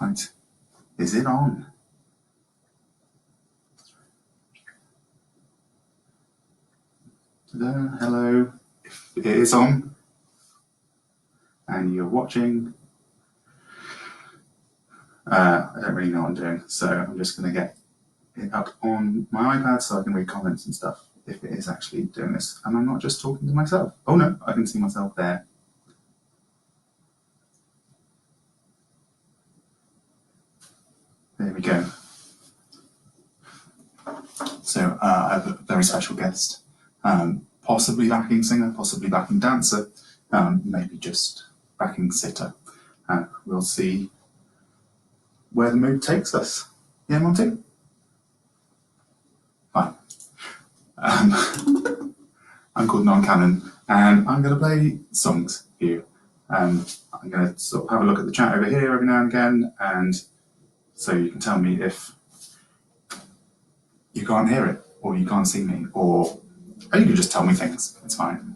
Right, is it on? Hello, if it is on and you're watching, I don't really know what I'm doing, so I'm just going to get it up on my iPad so I can read comments and stuff if it is actually doing this and I'm not just talking to myself. Oh no, I can see myself there. There we go. So I have a very special guest, possibly backing singer, possibly backing dancer, maybe just backing sitter. We'll see where the mood takes us. Yeah, Monty? Fine. I'm called Non-Canon, and I'm going to play songs for you. I'm going to sort of have a look at the chat over here every now and again, and so you can tell me if you can't hear it, or you can't see me, or you can just tell me things. It's fine.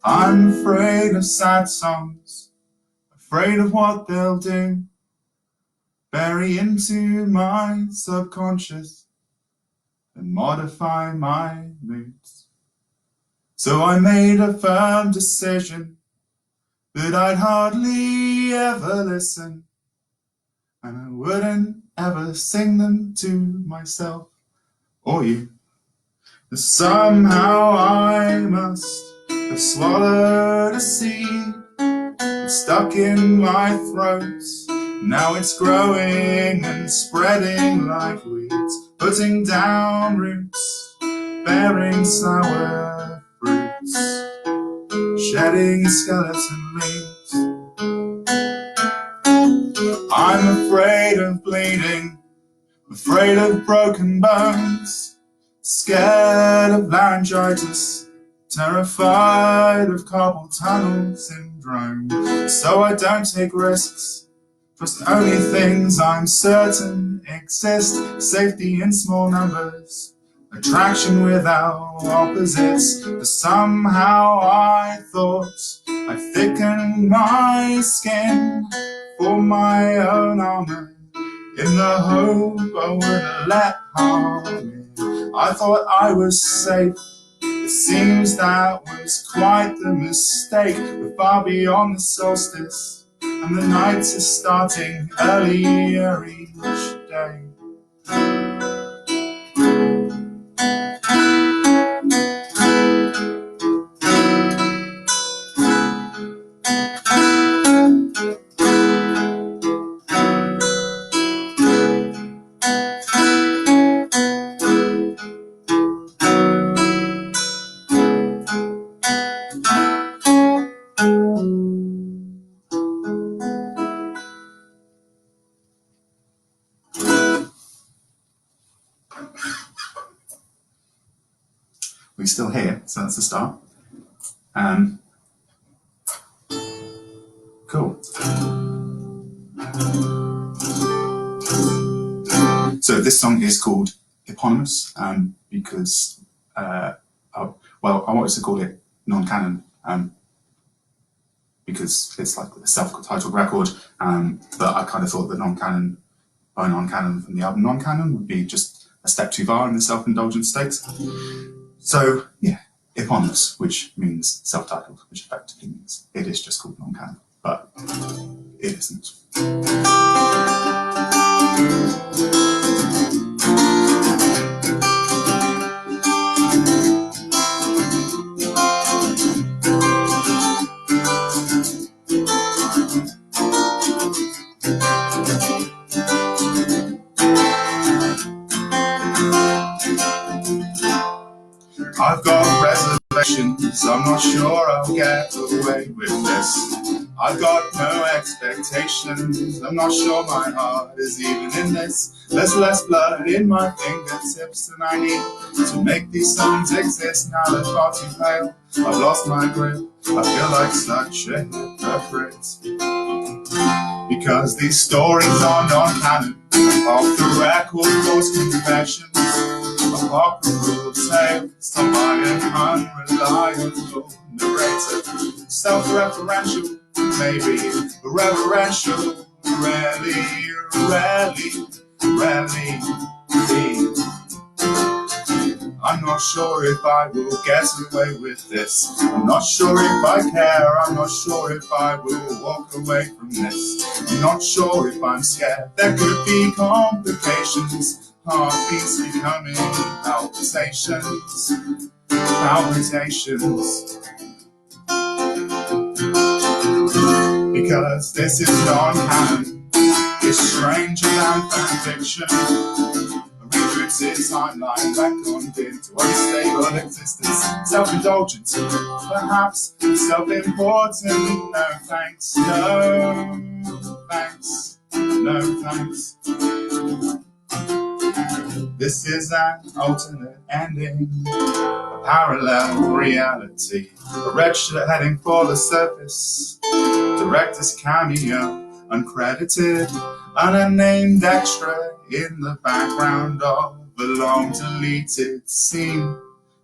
I'm afraid of sad songs, afraid of what they'll do, bury into my subconscious and modify my moods. So I made a firm decision that I'd hardly ever listen, and I wouldn't ever sing them to myself or you. Somehow I must have swallowed a seed, it's stuck in my throat. Now it's growing and spreading like weeds, putting down roots, bearing sour fruits, shedding skeleton leaves. I'm afraid of bleeding, afraid of broken bones, scared of laryngitis, terrified of carpal tunnel syndrome. So I don't take risks, trust only things I'm certain exist. Safety in small numbers, attraction without opposites. But somehow I thought I'd thicken my skin for my own armor, in the hope I wouldn't let harm in. I thought I was safe, it seems that was quite the mistake. We're far beyond the solstice, and the night is starting earlier each day. We're still here, so that's the start. Cool. So this song is called Eponymous because, well, I wanted to call it Non-Canon because it's like a self-titled record, but I kind of thought that Non-Canon by Non-Canon from the album Non-Canon would be just a step too far in the self-indulgent state. So yeah, Eponymous, which means self-titled, which effectively means it is just called Non-Canon, but it isn't. I've got reservations, I'm not sure I'll get away with this. I've got no expectations. I'm not sure my heart is even in this. There's less blood in my fingertips than I need to make these songs exist. Now they're far too pale, I've lost my grip. I feel like such a hypocrite, because these stories are non-canon. Off the record, false confessions, apocryphal tales told by an unreliable narrator. Self-referential, maybe reverential, rarely. I'm not sure if I will get away with this. I'm not sure if I care. I'm not sure if I will walk away from this. I'm not sure if I'm scared. There could be complications. Heartbeats becoming palpitations. Because this is non-canon. It's stranger than fan fiction. Its timeline reckoned into unstable existence. Self-indulgent, perhaps self-important. No thanks, no thanks, no thanks. This is an alternate ending, a parallel reality, a red shirt heading for the surface, director's cameo, uncredited, an unnamed extra in the background of a long deleted scene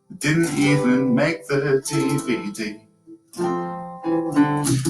that didn't even make the DVD.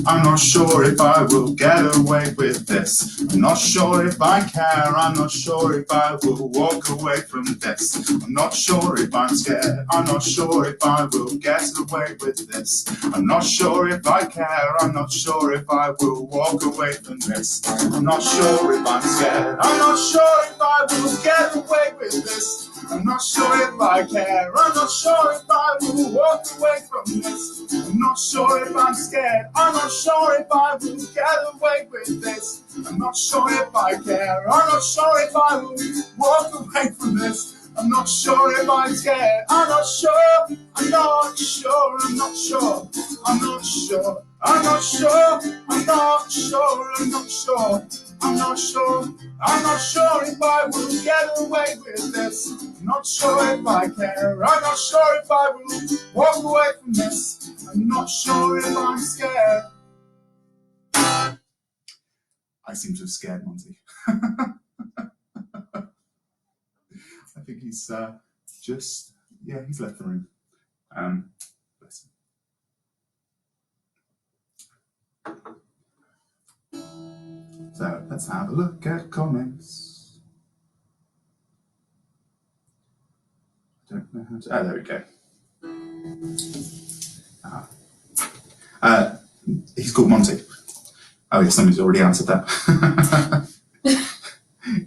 I'm not sure if I will get away with this. I'm not sure if I care. I'm not sure if I will walk away from this. I'm not sure if I'm scared. I'm not sure if I will get away with this. I'm not sure if I care. I'm not sure if I will walk away from this. I'm not sure if I'm scared. I'm not sure if I will get away with this. I'm not sure if I care. I'm not sure if I will walk away from this. I'm not sure if I'm scared. I'm not sure if I will get away with this. I'm not sure if I care. I'm not sure if I will walk away from this. I'm not sure if I'm scared. I'm not sure. I'm not sure. I'm not sure. I'm not sure. I'm not sure. I'm not sure. I'm not sure. I'm not sure. I'm not sure if I will get away with this. I'm not sure if I care. I'm not sure if I will walk away from this. I'm not sure if I'm scared. I seem to have scared Monty. I think he's just, yeah, he's left the room. Bless him. So let's have a look at comments. I don't know how to, oh, there we go. He's called Monty. Oh yes, somebody's already answered that.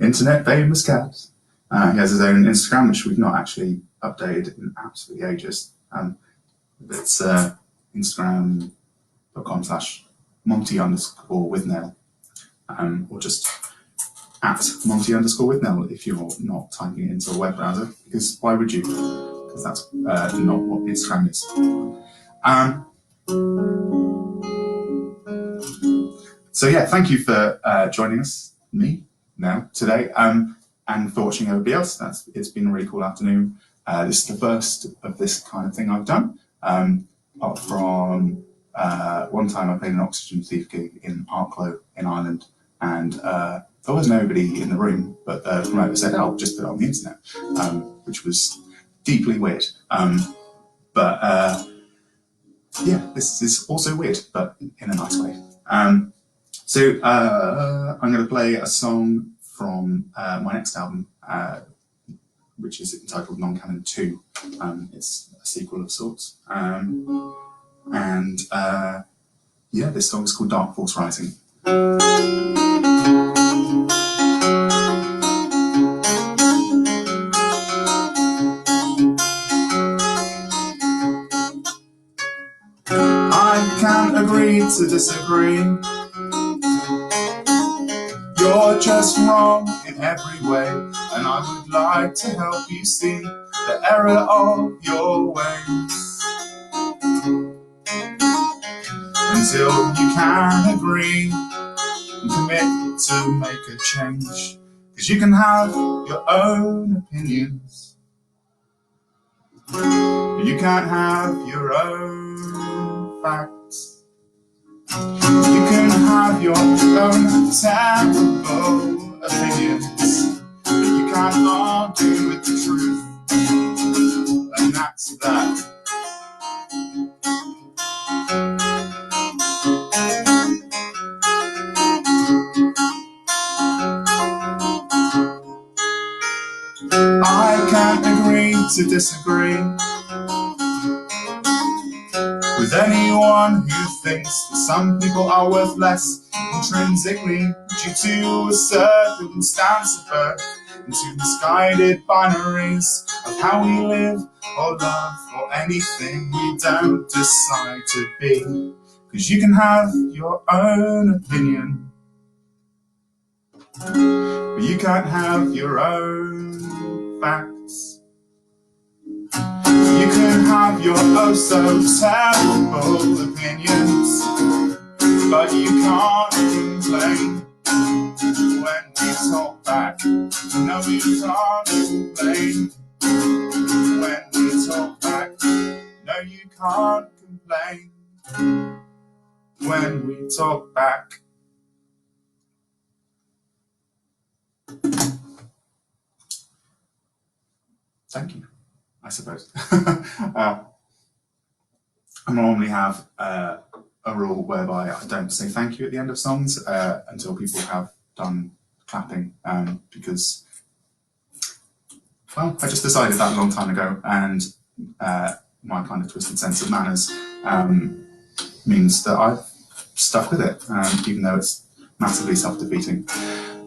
Internet famous cat. He has his own Instagram, which we've not actually updated in absolutely ages. It's Instagram.com/Monty_Withnail. Or just at Monty_Withnail if you're not typing it into a web browser, because why would you? Because that's not what Instagram is. So yeah, thank you for joining us, me, now, today, and for watching everybody else. It's been a really cool afternoon. This is the first of this kind of thing I've done. Apart from one time I played an Oxygen Thief gig in Arklow in Ireland, and there was nobody in the room, but the promoter said, "Oh, just put it on the internet," which was deeply weird. Yeah, this is also weird, but in a nice way. So I'm going to play a song from my next album, which is entitled Non-Canon 2. It's a sequel of sorts. Yeah, this song is called Dark Force Rising. I can't agree to disagree. You're just wrong in every way, and I would like to help you see the error of your ways. And until you can agree and commit to make a change. Cause you can have your own opinions, but you can't have your own facts. You can have your own terrible opinions, but you can't argue with the truth, and that's that. I can't agree to disagree with anyone who thinks that some people are worth less intrinsically due to a circumstance of birth, into misguided binaries of how we live or love or anything we don't decide to be. Cause you can have your own opinion, but you can't have your own facts. You can have your oh so terrible opinions, but you can't complain when we talk back. No, you can't complain when we talk back. No, you can't complain when we talk back. Thank you, I suppose. I normally have a rule whereby I don't say thank you at the end of songs until people have done clapping, because, well, I just decided that a long time ago, and my kind of twisted sense of manners means that I've stuck with it, even though it's massively self-defeating.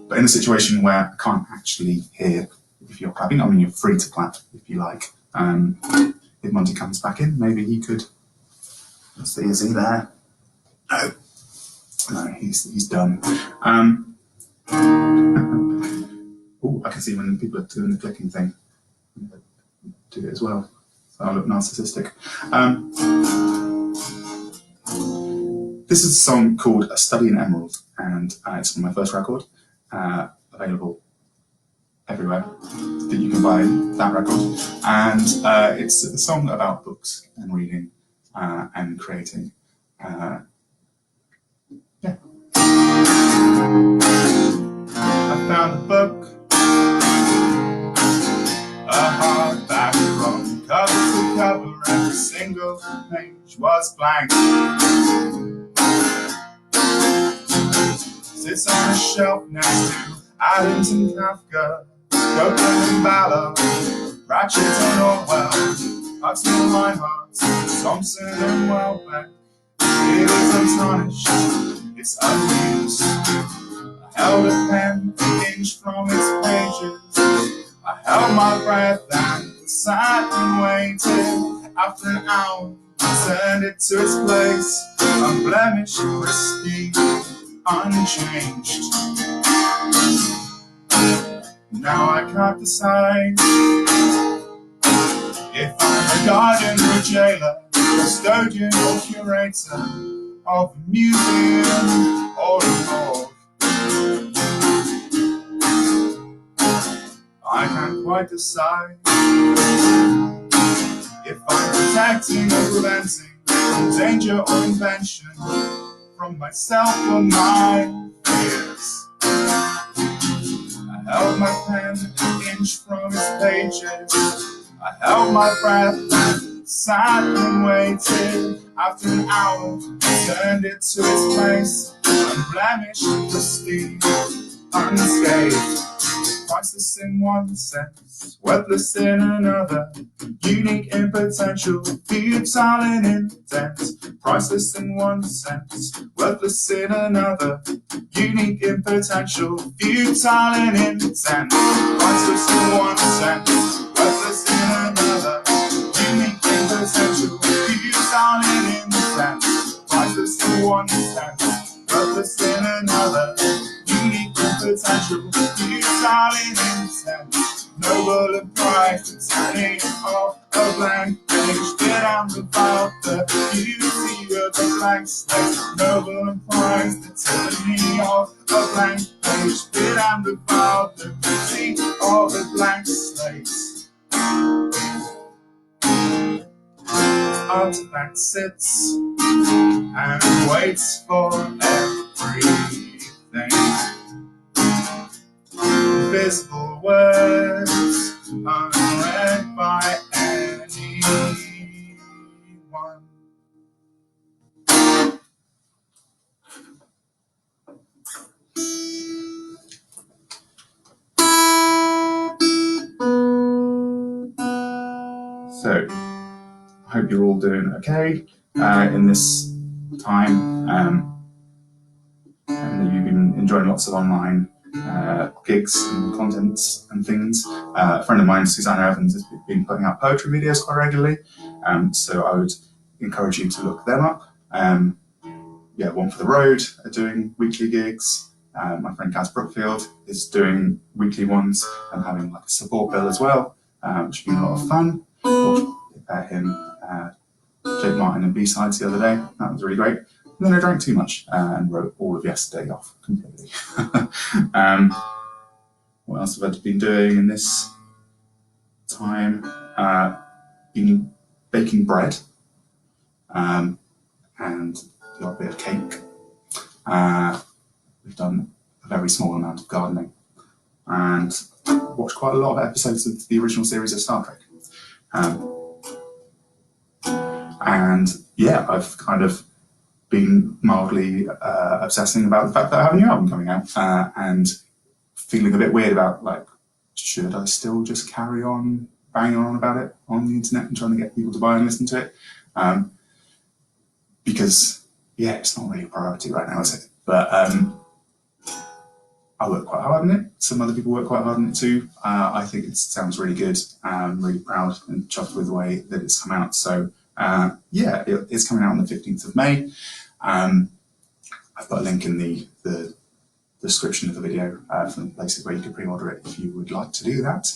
But in a situation where I can't actually hear if you're clapping, I mean, you're free to clap if you like. If Monty comes back in, maybe he could. Let's see, is he there? No. No, he's done. Oh, I can see when people are doing the clicking thing. Do it as well. So I look narcissistic. This is a song called A Study in Emerald, and it's from my first record, available everywhere that you can buy that record. And it's a song about books and reading and creating. Yeah. I found a book, a hardback from cover to cover, every single page was blank. Sits on a shelf next to Adams and Kafka, Copeland and Ballard, Pratchett and Orwell, Huxley and Reinhardt, Thompson and Welbeck. It is untarnished, it's unused. I held a pen an inch from its pages. I held my breath and sat and waited. After an hour, I turned it to its place, unblemished, pristine, unchanged. Now I can't decide if I'm a guardian or a jailer, custodian or curator of a museum or a morgue. I can't quite decide if I'm protecting or preventing from danger or invention, from myself or my fears. I held my pen an inch from its pages. I held my breath and sat and waited. After an hour, I turned it to its place, unblemished, pristine, unscathed. Priceless in one sense, worthless in another, unique in potential, futile in intent. Priceless in one sense, worthless in another, unique in potential, futile in intent. Priceless in one sense, worthless in another, unique in potential, futile in intent. Priceless in one sense, worthless in another, unique in potential, futile in intent. Noble and pride, turning off a blank. page, bit and without the beauty of a blank slate. Noble and prize the tyranny of a blank page, bit and without the beauty of a blank slate. Artifact sits and waits for everything. Invisible words unread by anyone. So, I hope you're all doing okay in this time, and that you've been enjoying lots of online gigs and contents and things. A friend of mine, Susanna Evans, has been putting out poetry videos quite regularly, so I would encourage you to look them up. One for the Road are doing weekly gigs. My friend Gaz Brookfield is doing weekly ones and having like a support bill as well, which has been a lot of fun. Him, Jake Martin and B-Sides the other day. That was really great. And then I drank too much and wrote all of yesterday off completely. What else have I been doing in this time? Been baking bread and the odd bit of cake. We've done a very small amount of gardening and watched quite a lot of episodes of the original series of Star Trek. And yeah, I've kind of been mildly obsessing about the fact that I have a new album coming out and feeling a bit weird about, like, should I still just carry on banging on about it on the internet and trying to get people to buy and listen to it? Because, yeah, it's not really a priority right now, is it? But I work quite hard on it. Some other people work quite hard on it too. I think it sounds really good. I'm really proud and chuffed with the way that it's come out. So, yeah, it's coming out on the 15th of May. I've got a link in the description of the video for the places where you can pre-order it if you would like to do that.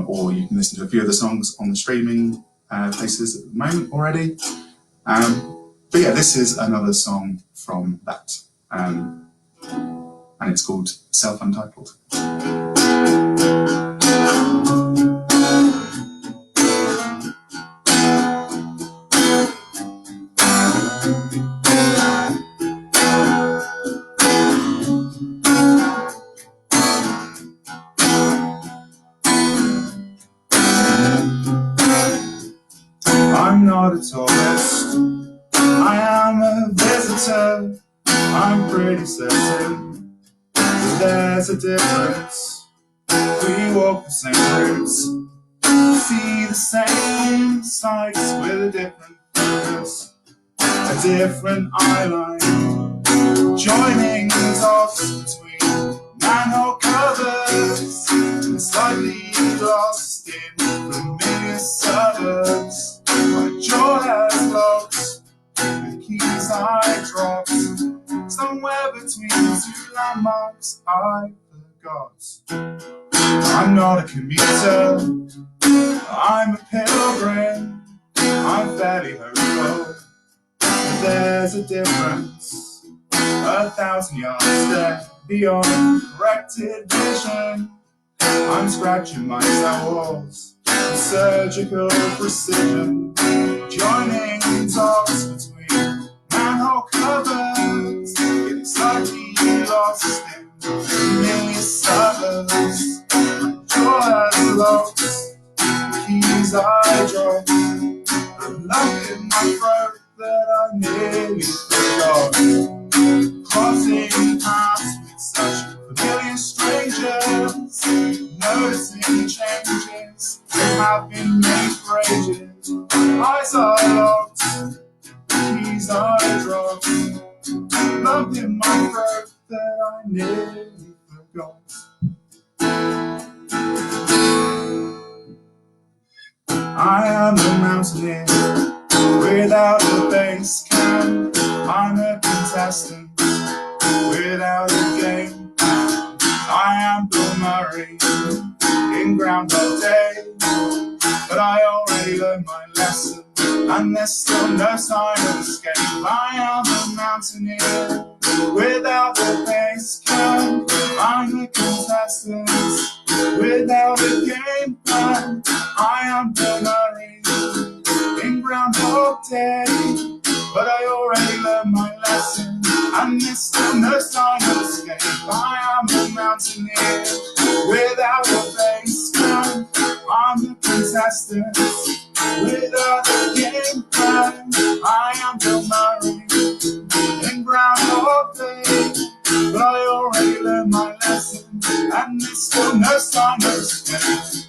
Or you can listen to a few of the songs on the streaming places at the moment already. But yeah, this is another song from that. And it's called Self-Untitled. I'm not a tourist, I am a visitor. I'm pretty certain that there's a difference. We walk the same routes, see the same sights with a different focus, a different eyeline, joining the dots between manhole covers, and slightly lost in familiar suburbs. My jaw has locks, with keys I dropped, somewhere between two landmarks I forgot. I'm not a commuter, I'm a pilgrim, I'm fairly hopeful, but there's a difference, 1,000 yards there beyond corrected vision. I'm scratching my cell walls with surgical precision, joining talks between manhole covers, getting slightly lost in familiar suburbs. My jaw has locks, the keys I dropped, a lump in my throat that I nearly forgot. Crossing paths with such familiar strangers, noticing changes that have been made for ages. My eyes are locked, keys I dropped, lump in my throat that I nearly forgot. I am a mountaineer without a base camp. I'm a contestant without a game. I am Bill Murray in Groundhog Day. but I already learned my lesson, and there's still no sign of escape. I am a mountaineer without a base camp. I'm the contestant without a game plan. I am Bill Murray in Groundhog Day, but I already learned my lesson, and there's still no sign of escape. I am a mountaineer without a base camp. I'm the contestant without a game plan. I am Bill Murray in Groundhog Day, but I already learned my lesson, and there's still no sign of escape.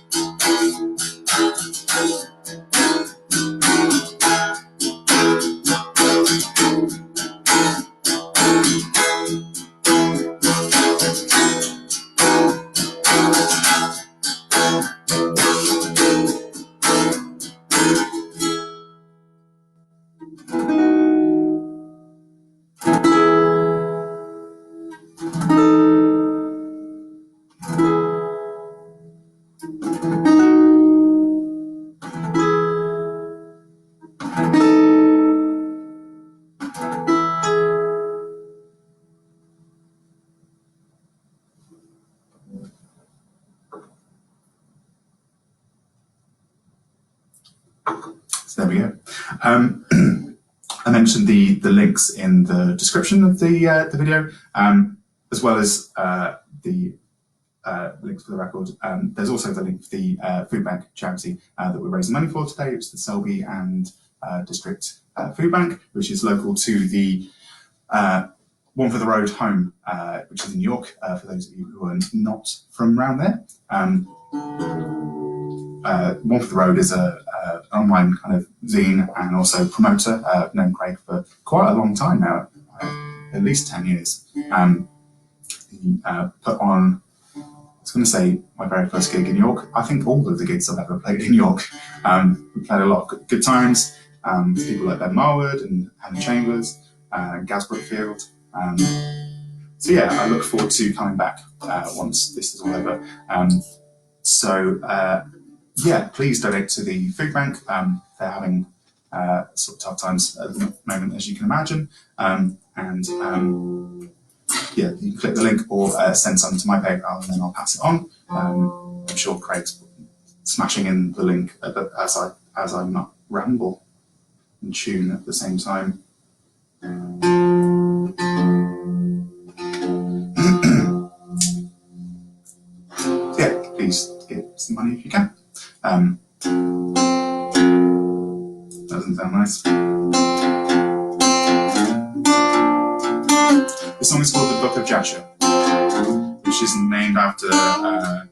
So there we go. I mentioned the links in the description of the video, as well as the links for the record. There's also the link for the food bank charity that we're raising money for today. It's the Selby and District Food Bank, which is local to the One for the Road home, which is in York, for those of you who are not from around there. One for the Road is an online kind of zine and also promoter. I've known Craig for quite a long time now, at least 10 years. He put on, I was going to say my very first gig in York. I think all of the gigs I've ever played in York. We played a lot of good times. People like Ben Marwood and Hannah Chambers and Gaz Brookfield. So yeah, I look forward to coming back once this is all over. Yeah, please donate to the food bank. They're having sort of tough times at the moment, as you can imagine. Yeah, you can click the link or send some to my PayPal, and then I'll pass it on. I'm sure Craig's smashing in the link as I not ramble and tune at the same time. Yeah, please give some money if you can. Doesn't sound nice. The song is called The Book of Jasher, which is named after a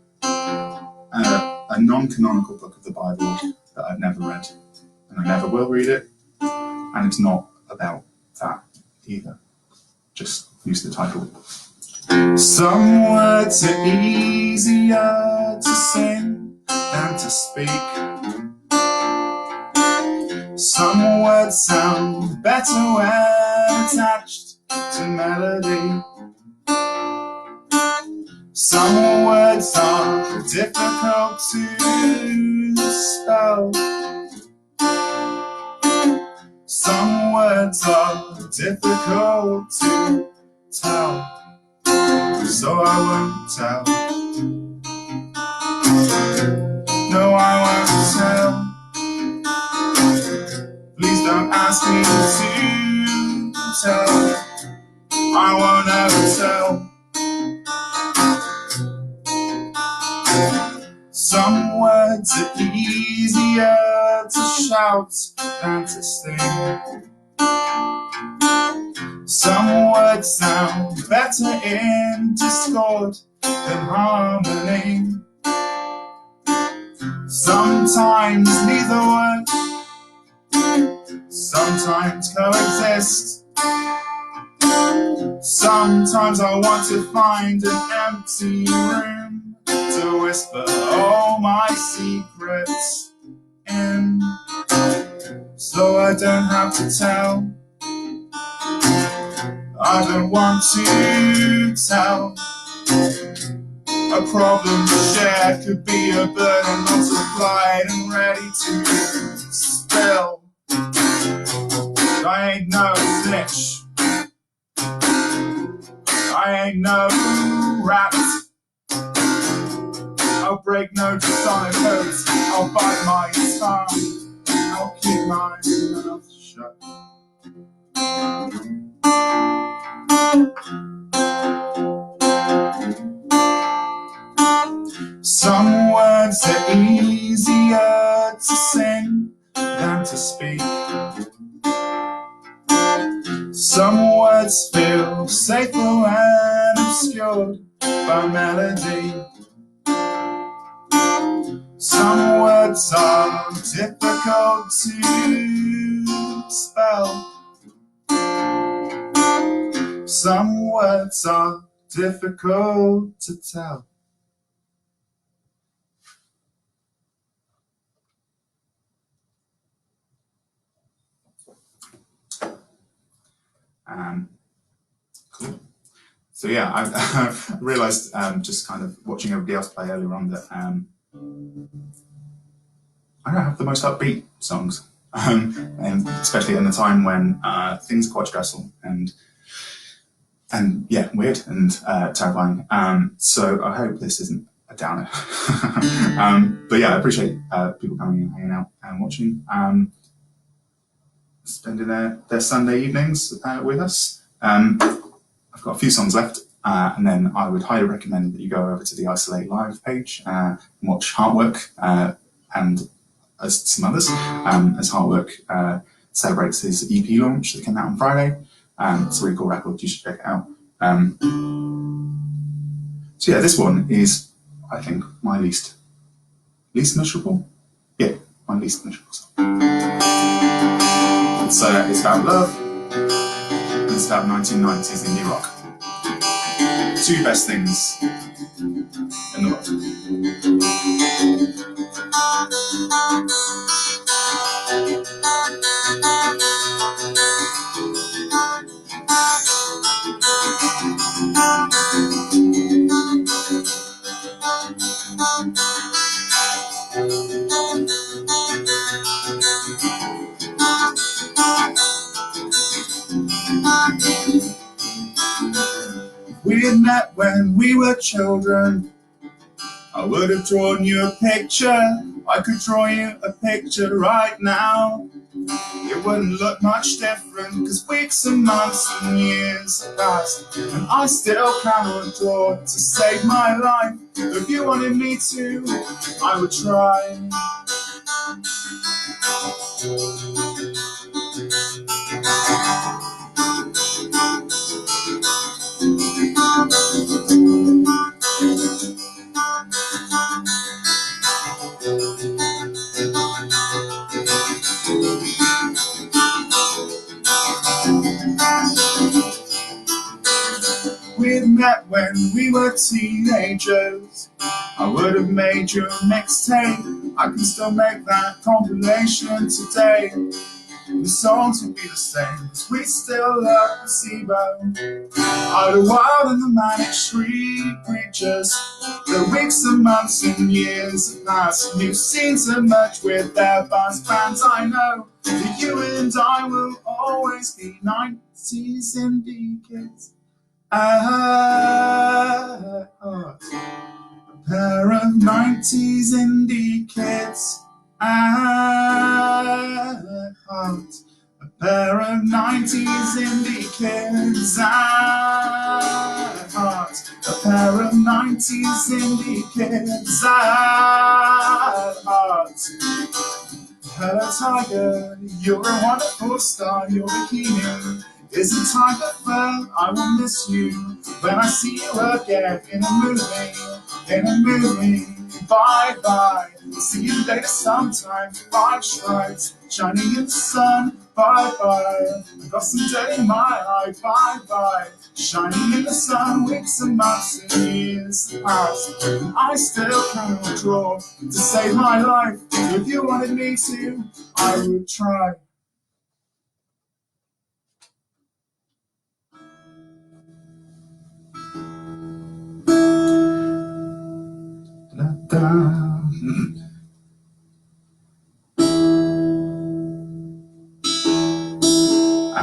non-canonical book of the Bible that I've never read, and I never will read it, and it's not about that either. Just use the title. Some words are easier to sing than to speak. Some words sound better when attached to melody. Some words are difficult to spell. Some words are difficult to tell. So I won't tell. No, I won't tell. Please don't ask me to tell. I won't ever tell. Some words are easier to shout than to sing. Some words sound better in discord than harmony. Sometimes neither work, sometimes coexist. Sometimes I want to find an empty room to whisper all my secrets in, so I don't have to tell. I don't want to tell. I A problem shared could be a burden multiplied and ready to spill. I ain't no snitch, I ain't no rat. I'll break no dishonor codes, I'll bite my tongue, I'll keep my mouth shut. Some words are easier to sing than to speak. Some words feel safer when obscured by melody. Some words are difficult to spell. Some words are difficult to tell. Cool. So yeah, I realised just kind of watching everybody else play earlier on that I don't have the most upbeat songs, and especially in the time when things are quite stressful and yeah, weird and terrifying. So I hope this isn't a downer. But yeah, I appreciate people coming and hanging out and watching, spending their Sunday evenings with us. I've got a few songs left, and then I would highly recommend that you go over to the Isolate Live page and watch Heartwork and some others, as Heartwork celebrates his EP launch that came out on Friday. It's a really cool record, you should check it out. So yeah, this one is, I think, my least miserable? Yeah, my least miserable song. It's about love, and it's about 1990s indie rock. Two best things in the world. We had met when we were children. I would have drawn you a picture. I could draw you a picture right now. It wouldn't look much different, cause weeks and months and years have passed, and I still cannot draw to save my life. If you wanted me to, I would try. We had met when we were teenagers. I would have made you a mixtape. I can still make that compilation today. The songs would be the same, cause we still love placebo. Are the wild and the manic street preachers. The weeks and months and years have passed, and you've seen so much with their buzz bands. I know that you and I will always be 90s indie kids. A pair of 90s indie kids at heart. A pair of 90s indie kids at heart. A pair of 90s indie kids at heart. Hello tiger, you're a wonderful star, your bikini is a tiger fur. I will miss you when I see you again in a movie, bye bye. See you later sometime, five stripes, shining in the sun, bye bye. I got some dirt in my eye, bye bye. Shining in the sun, weeks and months and years past, and I still cannot draw to save my life. If you wanted me to, I would try.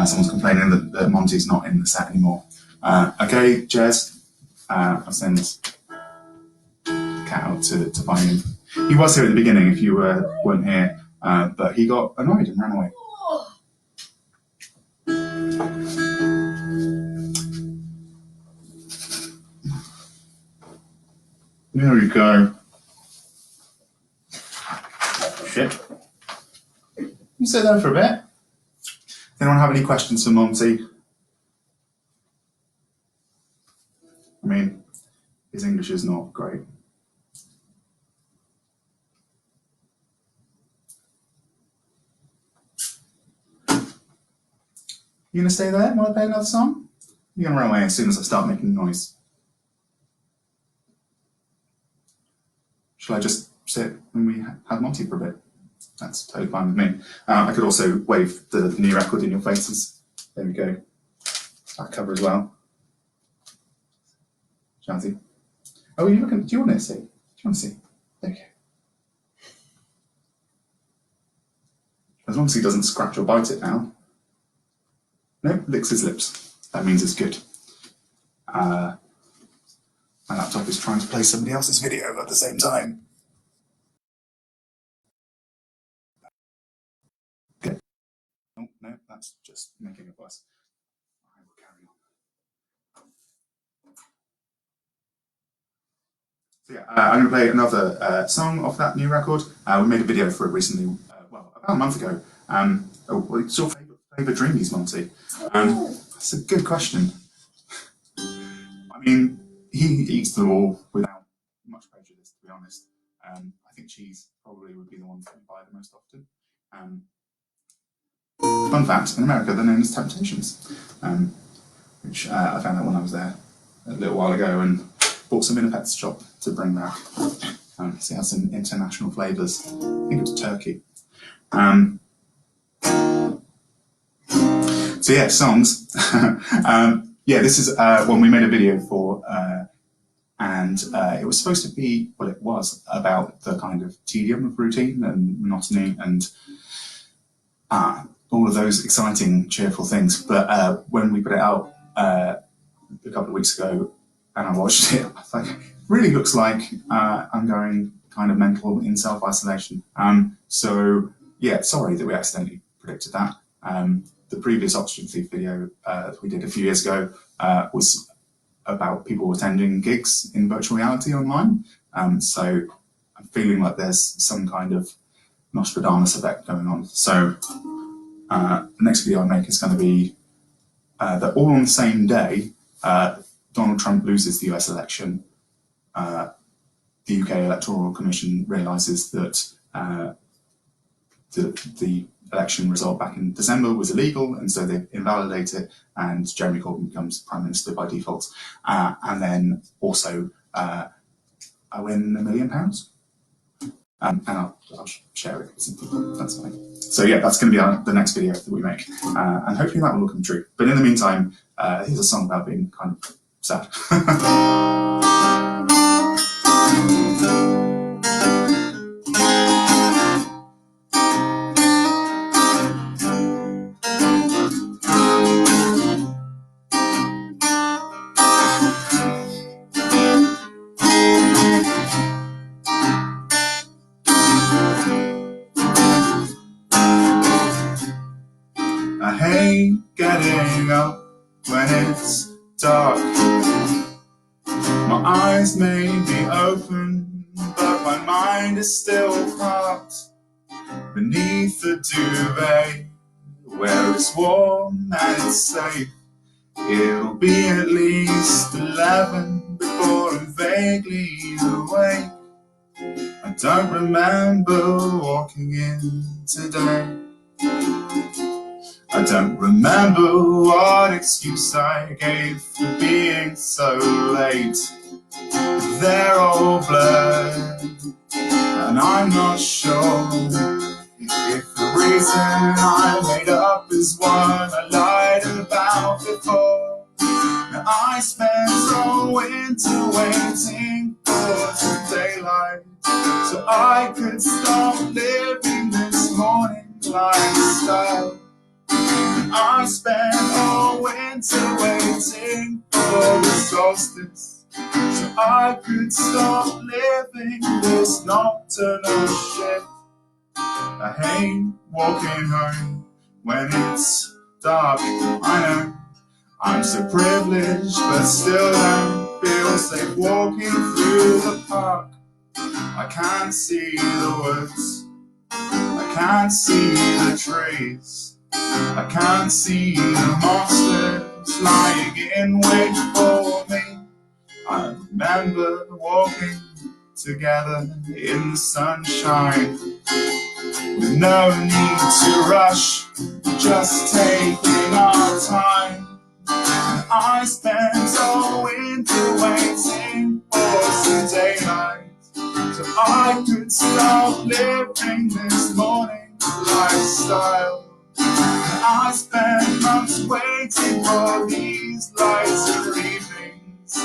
Someone's complaining that Monty's not in the set anymore. Okay, Jez, I'll send Cat out to find him. He was here at the beginning if you weren't here, but he got annoyed and ran away. There we go. Shit. You sit there for a bit. Anyone have any questions for Monty? I mean, his English is not great. You gonna stay there while I play another song? You're gonna run away as soon as I start making noise. Shall I just sit and we have Monty for a bit? That's totally fine with me. I could also wave the new record in your faces. There we go. That cover as well. Shanty. Oh, are you looking? Do you want to see? Do you want to see? Okay. As long as he doesn't scratch or bite it now. No, licks his lips. That means it's good. My laptop is trying to play somebody else's video at the same time. Okay. Oh, no, that's just making a fuss. I will carry on. So yeah, I'm going to play another song off that new record. We made a video for it recently, well, about a month ago. What's your favourite Dreamies, Monty? That's a good question. I mean, he eats them all without much prejudice, to be honest. I think cheese probably would be the one that we buy the most often. Fun fact, in America they're known as Temptations, which I found out when I was there a little while ago and bought some in a pet shop to bring back. So it has some international flavours. I think it was turkey. So yeah, songs. Yeah, this is one we made a video for, and it was supposed to be, well, it was about the kind of tedium of routine and monotony and all of those exciting, cheerful things. But when we put it out a couple of weeks ago and I watched it, I thought, it really looks like I'm going kind of mental in self-isolation. So yeah, sorry that we accidentally predicted that. The previous Oxygen Thief video that we did a few years ago was about people attending gigs in virtual reality online. So I'm feeling like there's some kind of Nostradamus effect going on. So the next video I make is going to be that all on the same day, Donald Trump loses the US election. The UK Electoral Commission realises that the election result back in December was illegal, and so they invalidate it, and Jeremy Corbyn becomes Prime Minister by default. And then also, I win £1 million. And I'll share it with some people, that's fine. So yeah, that's going to be the next video that we make, and hopefully that will all come true. But in the meantime, here's a song about being kind of sad. I hate getting up when it's dark. My eyes may be open, but my mind is still parked beneath the duvet, where it's warm and it's safe. It'll be at least 11 before I'm vaguely awake. I don't remember walking in today. I don't remember what excuse I gave for being so late. They're all blurred, and I'm not sure if the reason I made up is one I lied about before. Now I spent all winter waiting for daylight, so I could stop living this morning lifestyle. I spent all winter waiting for the solstice, so I could stop living this nocturnal shit. I hate walking home when it's dark. I know I'm so privileged, but still don't feel safe walking through the park. I can't see the woods, I can't see the trees, I can't see the monsters lying in wait for me. I remember walking together in the sunshine, with no need to rush, just taking our time. And I spent all winter waiting for some daylight, so I could stop living this morning lifestyle. And I spent months waiting for these lighter evenings, so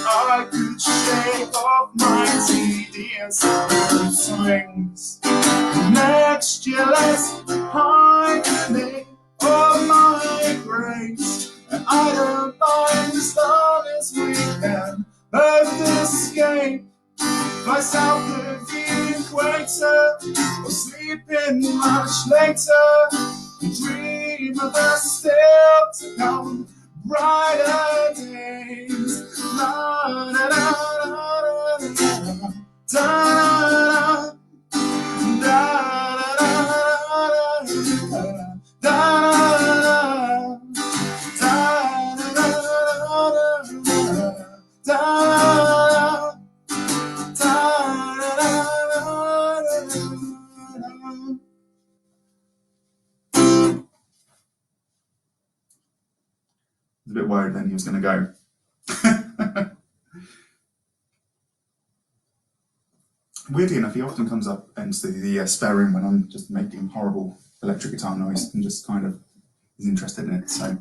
I could shake off my tedious mood swings. Next year let's hide me of my grace, and I don't mind as long as we can both escape. Fly south of the equator, or sleep in much later, and dream of the still to come brighter days. La da da da da da da da I was a bit worried then he was going to go. Weirdly enough, he often comes up into the spare room when I'm just making horrible electric guitar noise and just kind of is interested in it. So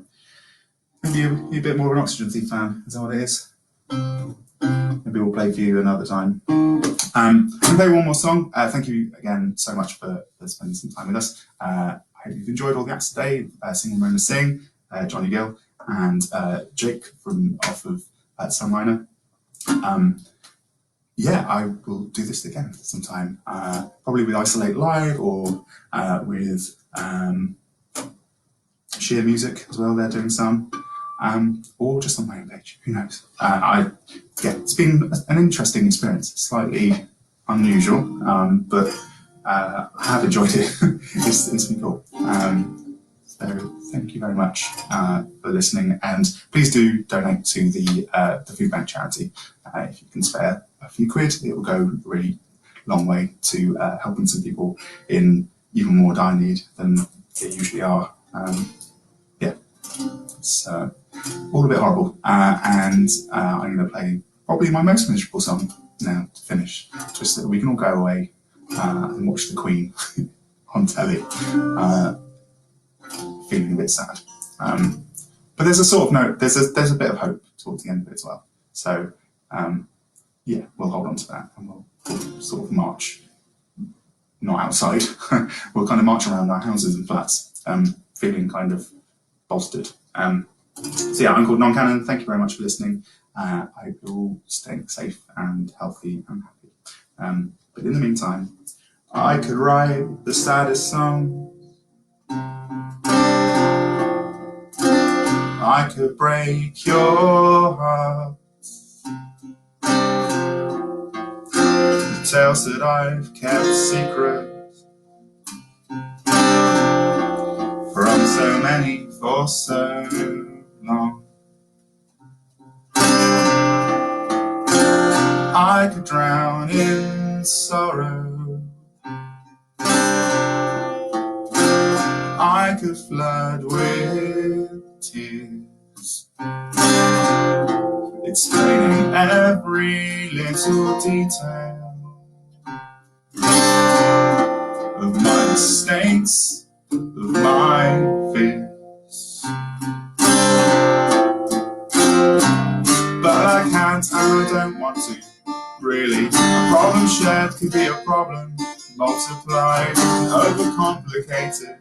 maybe you're a bit more of an Oxygen Thief fan. Is that what it is? Maybe we'll play for you another time. I'm going to play one more song. Thank you again so much for spending some time with us. I hope you've enjoyed all the acts today. Sing Ramona Sing, Johnny Gill, and Jake from off of Sunliner. Yeah, I will do this again sometime, probably with Isolate Live or with Sheer Music as well. They're doing some, or just on my own page. Who knows? It's been an interesting experience, slightly unusual, but I have enjoyed it. It's been cool. So thank you very much for listening, and please do donate to the food bank charity if you can spare a few quid. It will go a really long way to helping some people in even more dire need than they usually are. Yeah, it's all a bit horrible, and I'm going to play probably my most miserable song now to finish, just so that we can all go away and watch the Queen on telly, feeling a bit sad. But there's a sort of note, there's a bit of hope towards the end of it as well. So yeah, we'll hold on to that, and we'll sort of march, not outside, we'll kind of march around our houses and flats, feeling kind of bolstered. So yeah, I'm called Non-Canon. Thank you very much for listening. I hope you're all staying safe and healthy and happy. But in the meantime, I could write the saddest song, I could break your heart, the tales that I've kept secret from so many for so long. I could drown in sorrow, I could flood with tears, explaining every little detail of my mistakes, of my fears. But I can't and I don't want to, really. A problem shared could be a problem multiplied and overcomplicated.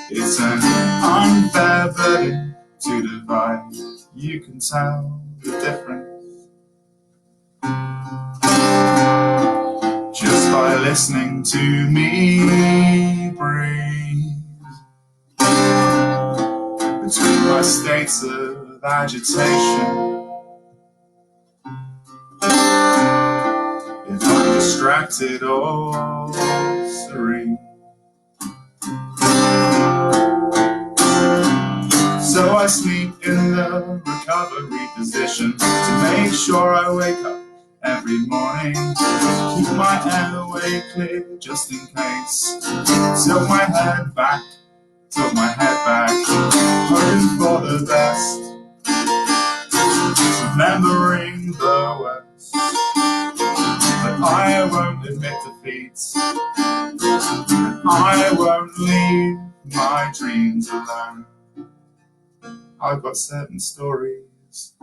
It's an unfair burden to divide. You can tell the difference just by listening to me breathe between my states of agitation. If I'm distracted or serene, so I sleep in the recovery position to make sure I wake up every morning. Keep my airway clear just in case. Tilt my head back, hoping for the best, remembering the worst. But I won't admit defeat, and I won't leave my dreams alone. I've got certain stories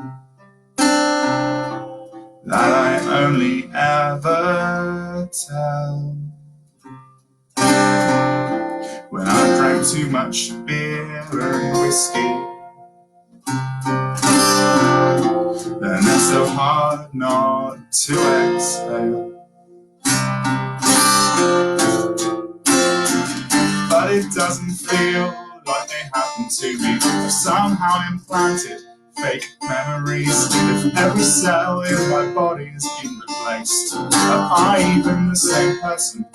that I only ever tell when I've drank too much beer and whiskey, and it's so hard not to exhale. But it doesn't feel like they happened to me. I've somehow implanted fake memories. If every cell in my body has been replaced, am I even the same person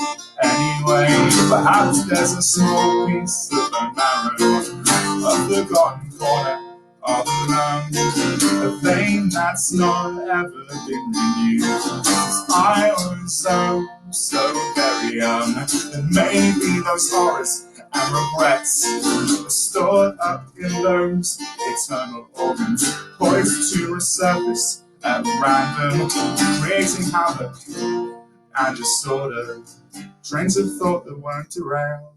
anyway? Perhaps there's a small piece of bone marrow, a forgotten corner of a lung, a vein that's not ever been renewed. Since I was so very young, and maybe those horrors and regrets are stored up in those eternal organs, poised to resurface at random, creating havoc and disorder, trains of thought that won't derail,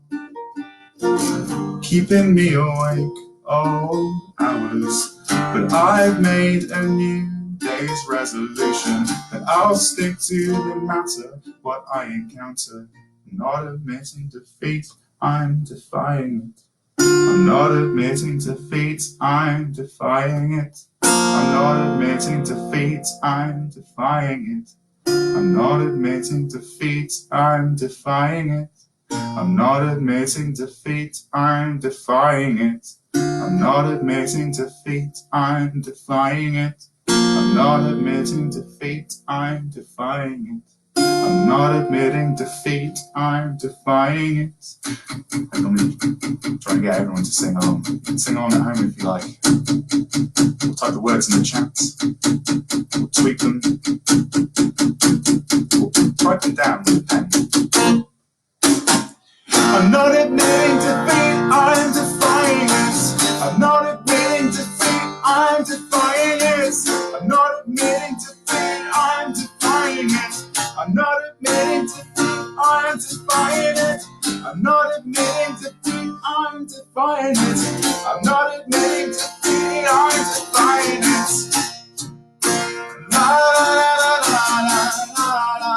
keeping me awake all hours. But I've made a new day's resolution that I'll stick to no matter what I encounter. Not admitting defeat, I'm defying it. I'm not admitting defeat, I'm defying it. I'm not admitting defeat, I'm defying it. I'm not admitting defeat, I'm defying it. I'm not admitting defeat, I'm defying it. I'm not admitting defeat, I'm defying it. I'm not admitting defeat, I'm defying it. I'm not admitting defeat, I'm defying it. I normally try and get everyone to sing along. You can sing along at home if you like. We'll type the words in the chat. We'll tweet them. We'll write them down with a pen. I'm not admitting defeat, I'm defying it. I'm not admitting defeat, I'm defying it. I'm not admitting defeat, I'm defying it. I'm not admitting defeat, I'm defying it. I'm not admitting defeat, I'm defying it. I'm not admitting defeat, I'm defying it. La la la la la la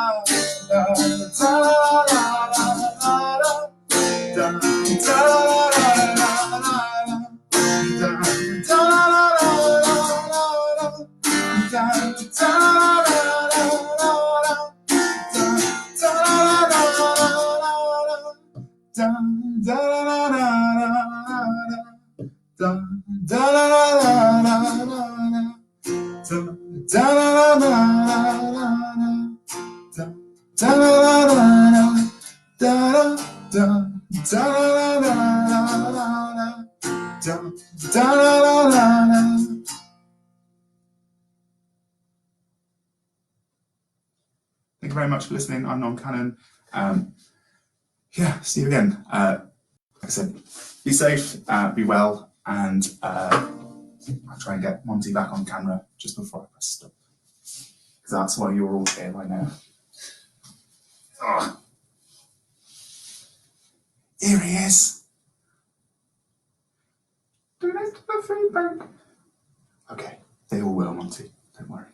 la la la la la. Thank you very much for listening. I'm non-Canon. Yeah, see you again. Like I said, be safe, be well, and I'll try and get Monty back on camera just before I press stop, because that's why you're all here right now. Oh. Here he is. Do they get the feedback? Okay, they all will, Monty. Don't worry.